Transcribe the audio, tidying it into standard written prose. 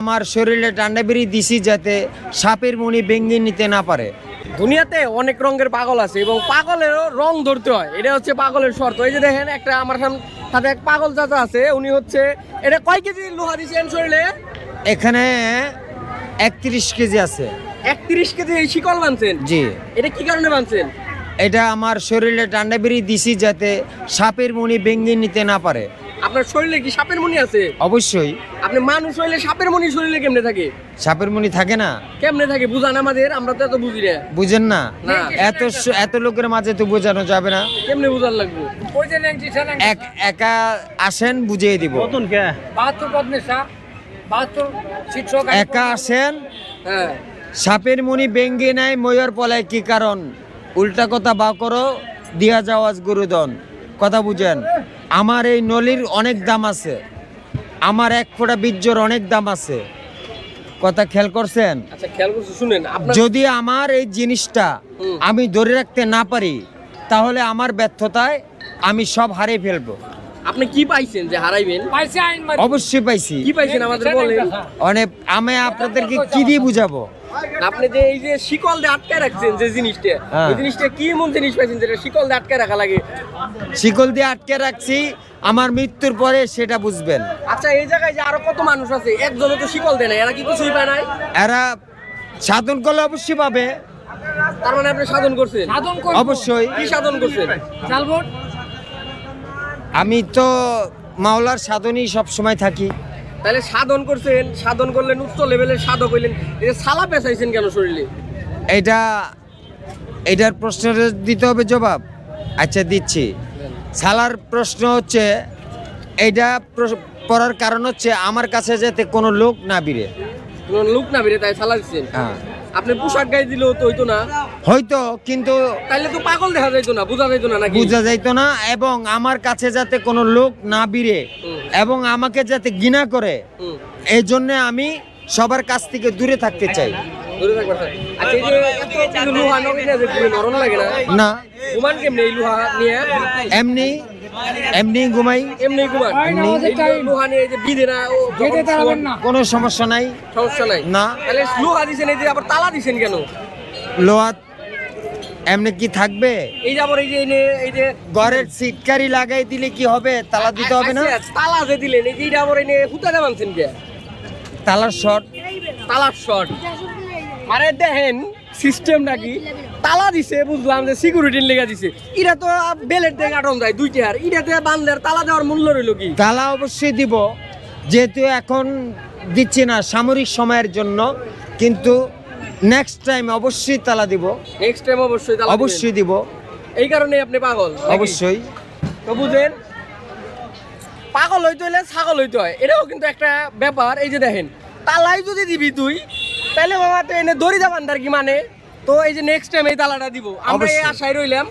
আমার শরীরে ঠান্ডা বেরি দিছি যাতে সাপের মনি ভেঙে নিতে না পারে। দুনিয়াতে অনেক রঙের পাগল আছে এবং পাগলেরও রং ধরতে হয়, এটা হচ্ছে পাগলের শর্ত। এই যে দেখেন একটা আমার সাথে এক পাগল চাচা আছে, উনি হচ্ছে এটা কয় কেজি লোহা দিয়েছেন শরীরে? এখানে 31 কেজি আছে। 31 কেজি এই শিকল বানছেন? জি। এটা কি কারণে বানছেন? এটা আমার শরীরে ঠান্ডা বেরি দিছি যাতে সাপের মনি ভেঙে নিতে না পারে। আপনার শরীরে কি সাপের মনি আছে? অবশ্যই। আপনি মানুষ হইলে সাপের মনি শরীরে কেমনে থাকে? সাপের মনি থাকে না? কেমনে থাকে বুঝান আমাদের, আমরা তো এত বুঝি না। বুঝেন না? না। এত লোকের মাঝে তো বোঝানো যাবে না। কেমনে বুঝান লাগবে? একা আসেন বুঝিয়ে দিব। একা আসেন। হ্যাঁ। সাপের মনি ভেঙ্গে নেয় ময়ূর পলায় কি কারণ? উল্টা কথা বা করো দিয়া যাওয়াজ গুরুদন। কথা বুঝেন? আমার এই নলির অনেক দাম আছে, আমার এক ফোঁটা বীর্যর অনেক দাম আছে। কথা খেয়াল করছেন? আচ্ছা খেয়াল করছি, শুনেন আপনার যদি আমার এই জিনিসটা আমি ধরে রাখতে না পারি তাহলে আমার ব্যর্থতায় আমি সব হারিয়ে ফেলবো। আপনি কি পাইছেন যে হারাইবেন? অবশ্যই পাইছি। কি পাইছেন আমাদের বলেন। অনেক আমি আপনাদেরকে কি দিয়ে বুঝাবো? আপনি যে এই যে শিকল দিয়ে আটকায় রাখছেন যে জিনিসটা, এই জিনিসটা কি এমন জিনিস পাইছেন যেটা শিকল দিয়ে আটকায় রাখা লাগে? শিকল দিয়ে আটকে রাখছি, আমার মৃত্যুর পরে সেটা বুঝবেন। আচ্ছা এই জায়গায় যে আরো কত মানুষ আছে, একজনও তো শিকল দেয় না, এরা কি কিছুই পায় নাই? এরা সাধন করলে অবশ্যই পাবে। তার মানে আপনি সাধন করছেন? অবশ্যই। কি সাধন করছেন? আমি তো মাওলার সাধনই সব সময় থাকি। তাহলে সাধন করছেন, সাধন করলেন, উচ্চ লেভেলের সাধক হইলেন, এই যে সালা পেঁচাইছেন কেন শরীরে? এটার প্রশ্নের দিতে হবে জবাব। আচ্ছা দিচ্ছি। সালার প্রশ্ন হচ্ছে এইটা পড়ার কারণ হচ্ছে আমার কাছে যাতে কোনো লোক না বিরে। কোনো লোক না বেরে তাই সালা দিচ্ছেন? হ্যাঁ। আপনি পোশাক গায়ে দিলেও তো হইতো না? হয়তো, কিন্তু তাইলে তো পাগল দেখা যাইতো না, বোঝা যাইতো না নাকি? বোঝা যাইতো না। এবং আমার কাছে যাতে কোনো লোক না বিরে এবং আমাকে যাতে ঘৃণা করে, এই জন্য আমি সবার কাছ থেকে দূরে থাকতে চাই। দূরে থাকবার চাই। আচ্ছা এই যে এত কিন্তু লোহা নগে না, যে নরম লাগে না? না, ঘুমান কেমনে এই লোহা নিয়ে? এমনি ঘুমাই। এমনি ঘুমান? এই লোহা নিয়ে এই যে বিধে না, কোনো সমস্যা নাই। সমস্যা নাই না। তাহলে লোহা দিছেন, এই যে আবার তালা দিছেন কেন? লোহা এমনি কি থাকবে? এই যে আবার এই যে ঘরের সিটকারি লাগাই দিলে কি হবে? তালা দিতে হবে না? আচ্ছা, তালা যে দিলেন, এই যে এটা আবার এনে হুতাতে বানছেন কে? তালার শর্ট। তালার শর্ট? আরে দেখেন সিস্টেম নাকি তালা দিছে, বুঝলাম যে সিকিউরিটির লেগে দিছে। এটা তো বেলের দিয়ে কাটন যায় 2 টাকার, এটাতে বানলে তালা দেওয়ার মূল্য রইল কি? তালা অবশ্যই দিব, যেহেতু এখন দিচ্ছি না সামরিক সময়ের জন্য, কিন্তু নেক্সট টাইম অবশ্যই তালা দিব। নেক্সট টাইম অবশ্যই তালা অবশ্যই দিব। এই কারণে আপনি পাগল? অবশ্যই। তো বুঝেন, পাগল হইতে হলে ছাগল হইতে হয়, এটাও কিন্তু একটা ব্যাপার। এই যে দেখেন তালাই যদি দিবি তুই, তাহলে বাবা তো এনে দড়ি যাবান তার কি মানে? তো এই যে নেক্সট টাইম এই তালাটা দিব, আমরা এই অবশ্যই। আশায় রইলাম।